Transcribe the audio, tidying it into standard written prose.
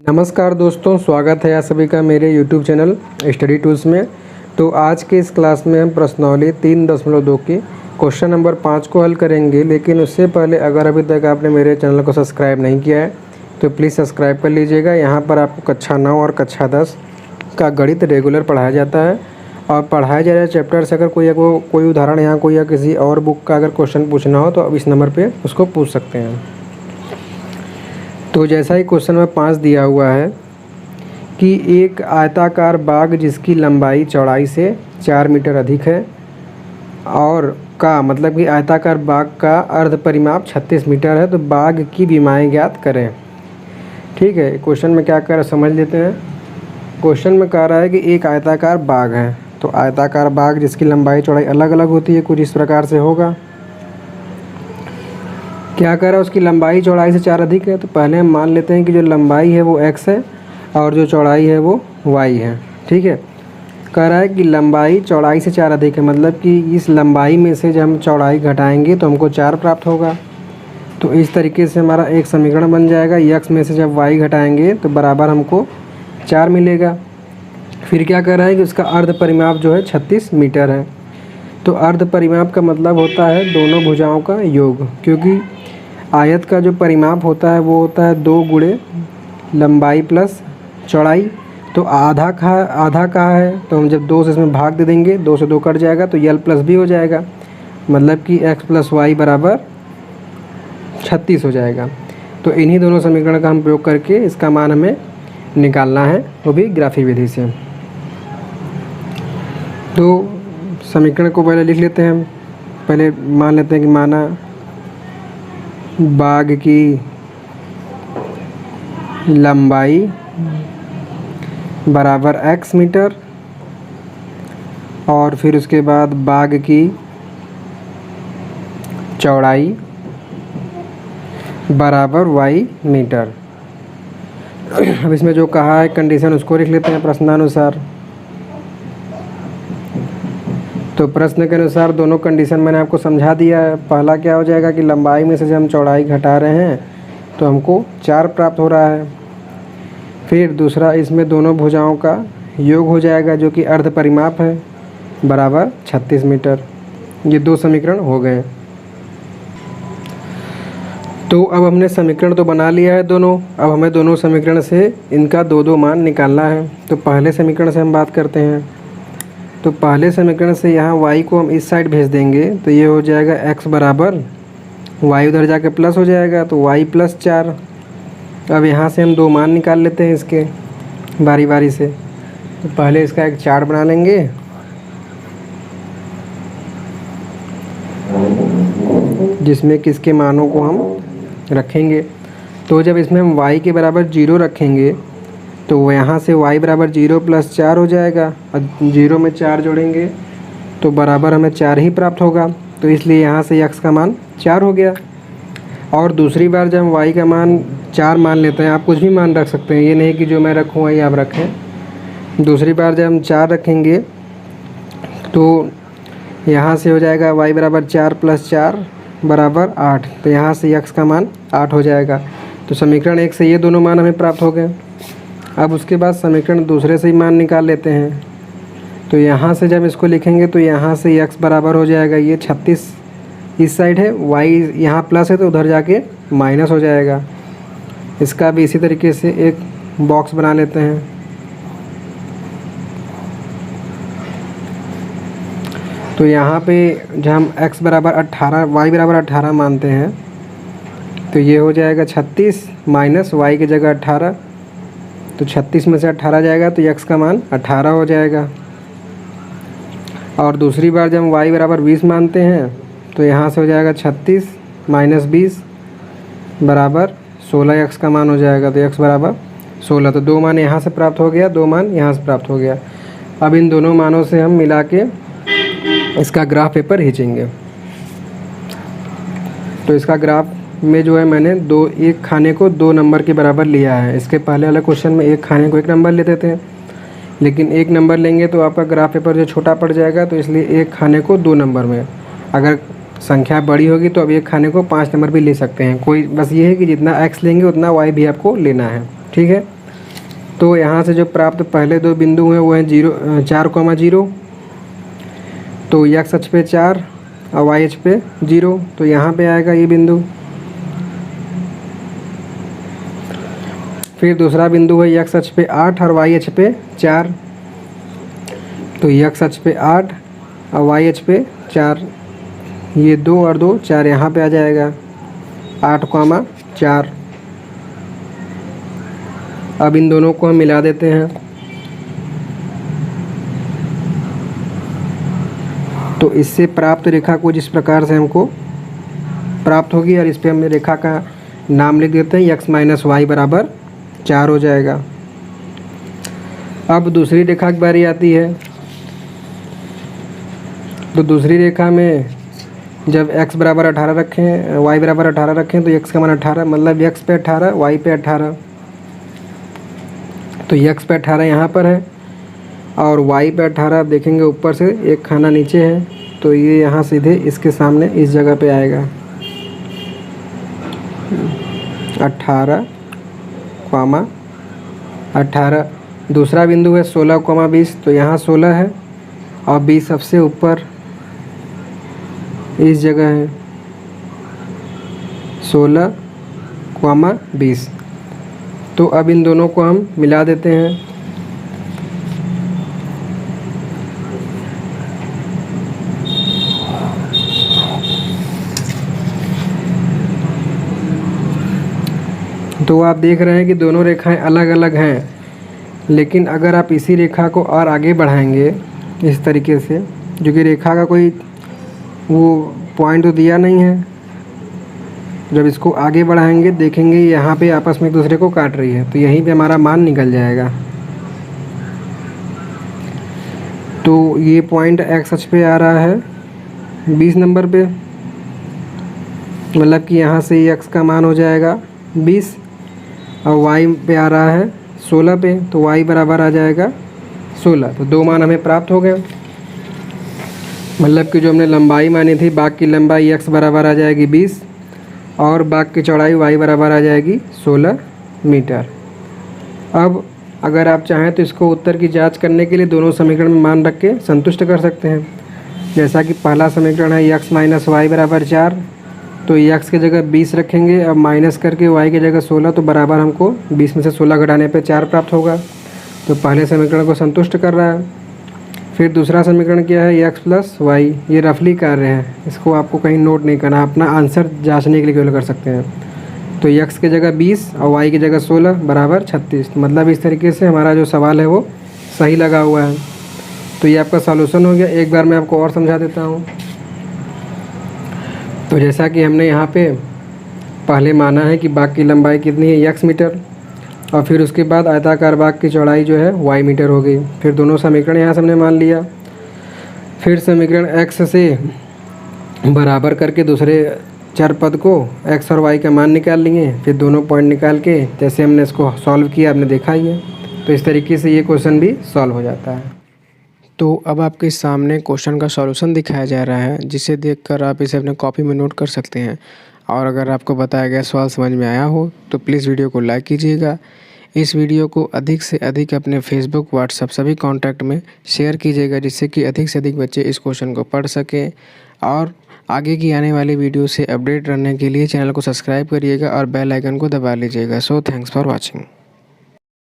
नमस्कार दोस्तों, स्वागत है आप सभी का मेरे YouTube चैनल स्टडी टूल्स में। तो आज के इस क्लास में हम प्रश्नावली 3.2 की क्वेश्चन नंबर 5 को हल करेंगे। लेकिन उससे पहले अगर अभी तक आपने मेरे चैनल को सब्सक्राइब नहीं किया है तो प्लीज़ सब्सक्राइब कर लीजिएगा। यहाँ पर आपको कक्षा 9 और कक्षा 10 का गणित रेगुलर पढ़ाया जाता है और पढ़ाया जा रहा है चैप्टर से। अगर कोई उदाहरण यहाँ कोई या किसी और बुक का अगर क्वेश्चन पूछना हो तो अब इस नंबर पर उसको पूछ सकते हैं। तो जैसा ही क्वेश्चन में 5 दिया हुआ है कि एक आयताकार बाग जिसकी लंबाई चौड़ाई से 4 मीटर अधिक है और का मतलब कि आयताकार बाग का अर्ध परिमाप 36 मीटर है, तो बाग की विमाएँ ज्ञात करें। ठीक है, क्वेश्चन में क्या कर समझ लेते हैं। क्वेश्चन में कह रहा है कि एक आयताकार बाग है, तो आयताकार बाग जिसकी लंबाई चौड़ाई अलग अलग होती है, कुछ इस प्रकार से होगा। क्या कह रहा है, उसकी लंबाई चौड़ाई से 4 अधिक है। तो पहले हम मान लेते हैं कि जो लंबाई है वो x है और जो चौड़ाई है वो y है। ठीक है, कह रहा है कि लंबाई चौड़ाई से 4 अधिक है, मतलब कि इस लंबाई में से जब हम चौड़ाई घटाएंगे तो हमको 4 प्राप्त होगा। तो इस तरीके से हमारा एक समीकरण बन जाएगा। x में से जब y घटाएंगे तो बराबर हमको 4 मिलेगा। फिर क्या कह रहा है कि उसका अर्ध परिमाप जो है 36 मीटर है। तो अर्ध परिमाप का मतलब होता है दोनों भुजाओं का योग, क्योंकि आयत का जो परिमाप होता है वो होता है 2 गुणे लंबाई प्लस चौड़ाई। तो आधा कहाँ है, तो हम जब 2 से इसमें भाग दे देंगे, 2 से 2 कट जाएगा तो l प्लस b हो जाएगा, मतलब कि x प्लस वाई बराबर 36 हो जाएगा। तो इन्हीं दोनों समीकरण का हम प्रयोग करके इसका मान हमें निकालना है, वो भी ग्राफी विधि से। तो समीकरण को पहले लिख लेते हैं हम। पहले मान लेते हैं कि माना बाग की लंबाई बराबर x मीटर और फिर उसके बाद बाग की चौड़ाई बराबर y मीटर। अब इसमें जो कहा है कंडीशन उसको लिख लेते हैं प्रश्नानुसार। तो प्रश्न के अनुसार दोनों कंडीशन मैंने आपको समझा दिया है। पहला क्या हो जाएगा कि लंबाई में से जब हम चौड़ाई घटा रहे हैं तो हमको 4 प्राप्त हो रहा है। फिर दूसरा, इसमें दोनों भुजाओं का योग हो जाएगा जो कि अर्ध परिमाप है बराबर 36 मीटर। ये 2 समीकरण हो गए। तो अब हमने समीकरण तो बना लिया है दोनों। अब हमें दोनों समीकरण से इनका 2-2 मान निकालना है। तो पहले समीकरण से हम बात करते हैं। तो पहले समीकरण से यहाँ y को हम इस साइड भेज देंगे तो ये हो जाएगा x बराबर y उधर जाके प्लस हो जाएगा, तो y प्लस 4। अब यहाँ से हम 2 मान निकाल लेते हैं इसके बारी बारी से। तो पहले इसका एक चार्ट बना लेंगे, जिसमें किसके मानों को हम रखेंगे। तो जब इसमें हम y के बराबर 0 रखेंगे तो यहाँ से y बराबर 0 प्लस 4 हो जाएगा और 0 में 4 जोड़ेंगे तो बराबर हमें 4 ही प्राप्त होगा। तो इसलिए यहाँ से x का मान 4 हो गया। और दूसरी बार जब हम y का मान 4 मान लेते हैं, आप कुछ भी मान रख सकते हैं, ये नहीं कि जो मैं रखूँ वही आप रखें। दूसरी बार जब हम 4 रखेंगे तो यहाँ से हो जाएगा y बराबर 4 प्लस 4 बराबर 8। तो यहाँ से x का मान 8 हो जाएगा। तो समीकरण 1 से ये दोनों मान हमें प्राप्त हो गए। अब उसके बाद समीकरण दूसरे से ही मान निकाल लेते हैं। तो यहाँ से जब इसको लिखेंगे तो यहाँ से x बराबर हो जाएगा, ये 36 इस साइड है, y यहाँ प्लस है तो उधर जाके माइनस हो जाएगा। इसका भी इसी तरीके से एक बॉक्स बना लेते हैं। तो यहाँ पे जब हम x बराबर 18 y बराबर 18 मानते हैं तो ये हो जाएगा 36 माइनस y की जगह 18। तो 36 में से 18 जाएगा तो x का मान 18 हो जाएगा। और दूसरी बार जब हम y बराबर 20 मानते हैं तो यहाँ से हो जाएगा 36 माइनस 20 बराबर 16, x का मान हो जाएगा। तो x बराबर 16। तो 2 मान यहाँ से प्राप्त हो गया, 2 मान यहाँ से प्राप्त हो गया। अब इन दोनों मानों से हम मिला के इसका ग्राफ पेपर खींचेंगे। तो इसका ग्राफ में जो है मैंने एक खाने को 2 नंबर के बराबर लिया है। इसके पहले वाले क्वेश्चन में एक खाने को 1 नंबर लेते थे, लेकिन 1 नंबर लेंगे तो आपका ग्राफ पेपर जो छोटा पड़ जाएगा। तो इसलिए एक खाने को 2 नंबर में, अगर संख्या बड़ी होगी तो अब एक खाने को 5 नंबर भी ले सकते हैं। कोई बस ये है कि जितना x लेंगे उतना y भी आपको लेना है। ठीक है। तो यहाँ से जो प्राप्त पहले दो बिंदु हैं वो हैं 4,0, तो x अक्ष पे 4 और y अक्ष पे 0, तो यहाँ पे आएगा ये बिंदु। फिर दूसरा बिंदु है x अक्ष पे 8 और y अक्ष पे 4, तो x अक्ष पे 8 और y अक्ष पे 4, ये 2 और 2 4 यहाँ पे आ जाएगा 8,4। अब इन दोनों को हम मिला देते हैं, तो इससे प्राप्त रेखा को जिस प्रकार से हमको प्राप्त होगी, और इस पे हम रेखा का नाम लिख देते हैं, x माइनस वाई बराबर 4 हो जाएगा। अब दूसरी रेखा की बारी आती है, तो दूसरी रेखा में जब x बराबर 18 रखें, y बराबर 18 रखें, तो x का मान 18, मतलब x पे 18, y पे 18, तो x पे 18 यहाँ पर है और y पे 18 आप देखेंगे ऊपर से एक खाना नीचे है, तो ये यहाँ सीधे इसके सामने इस जगह पे आएगा 18,18। दूसरा बिंदु है 16,20, तो यहाँ 16 है और 20 सबसे ऊपर इस जगह है 16,20। तो अब इन दोनों को हम मिला देते हैं, तो आप देख रहे हैं कि दोनों रेखाएं अलग अलग हैं, लेकिन अगर आप इसी रेखा को और आगे बढ़ाएंगे इस तरीके से, जो कि रेखा का कोई वो पॉइंट तो दिया नहीं है, जब इसको आगे बढ़ाएंगे देखेंगे यहाँ पे आपस में एक दूसरे को काट रही है, तो यहीं पे हमारा मान निकल जाएगा। तो ये पॉइंट x अक्ष पे आ रहा है 20 नंबर पे, मतलब कि यहाँ से x का मान हो जाएगा 20 और y पे आ रहा है 16 पे, तो y बराबर आ जाएगा 16। तो दो मान हमें प्राप्त हो गए, मतलब कि जो हमने लंबाई मानी थी, बाग की लंबाई x बराबर आ जाएगी 20 और बाग की चौड़ाई y बराबर आ जाएगी 16 मीटर। अब अगर आप चाहें तो इसको उत्तर की जांच करने के लिए दोनों समीकरण में मान रख के संतुष्ट कर सकते हैं। जैसा कि पहला समीकरण है x माइनस वाई बराबर 4, तो x की जगह 20 रखेंगे, अब माइनस करके y की जगह 16, तो बराबर हमको 20 में से 16 घटाने पे 4 प्राप्त होगा, तो पहले समीकरण को संतुष्ट कर रहा है। फिर दूसरा समीकरण क्या है, x प्लस वाई, ये रफली कार्य है, इसको आपको कहीं नोट नहीं करना, अपना आंसर जांचने के लिए केवल कर सकते हैं। तो x की जगह 20 और y की जगह 16 बराबर 36, मतलब इस तरीके से हमारा जो सवाल है वो सही लगा हुआ है। तो ये आपका सॉल्यूशन हो गया। एक बार मैं आपको और समझा देता हूँ। तो जैसा कि हमने यहाँ पे पहले माना है कि बाग की लंबाई कितनी है, x मीटर, और फिर उसके बाद आयताकार बाग की चौड़ाई जो है y मीटर हो गई। फिर दोनों समीकरण यहाँ से हमने मान लिया। फिर समीकरण x से बराबर करके दूसरे चर पद को x और y का मान निकाल लिए, फिर दोनों पॉइंट निकाल के जैसे हमने इसको सॉल्व किया आपने देखा ही है। तो इस तरीके से ये क्वेश्चन भी सॉल्व हो जाता है। तो अब आपके सामने क्वेश्चन का सॉल्यूशन दिखाया जा रहा है, जिसे देखकर आप इसे अपने कॉपी में नोट कर सकते हैं। और अगर आपको बताया गया सवाल समझ में आया हो तो प्लीज़ वीडियो को लाइक कीजिएगा। इस वीडियो को अधिक से अधिक अपने फेसबुक, व्हाट्सएप सभी कॉन्टैक्ट में शेयर कीजिएगा, जिससे कि अधिक से अधिक बच्चे इस क्वेश्चन को पढ़ सकें। और आगे की आने वाली वीडियो से अपडेट रहने के लिए चैनल को सब्सक्राइब करिएगा और बेल आइकन को दबा लीजिएगा। So thanks for watching.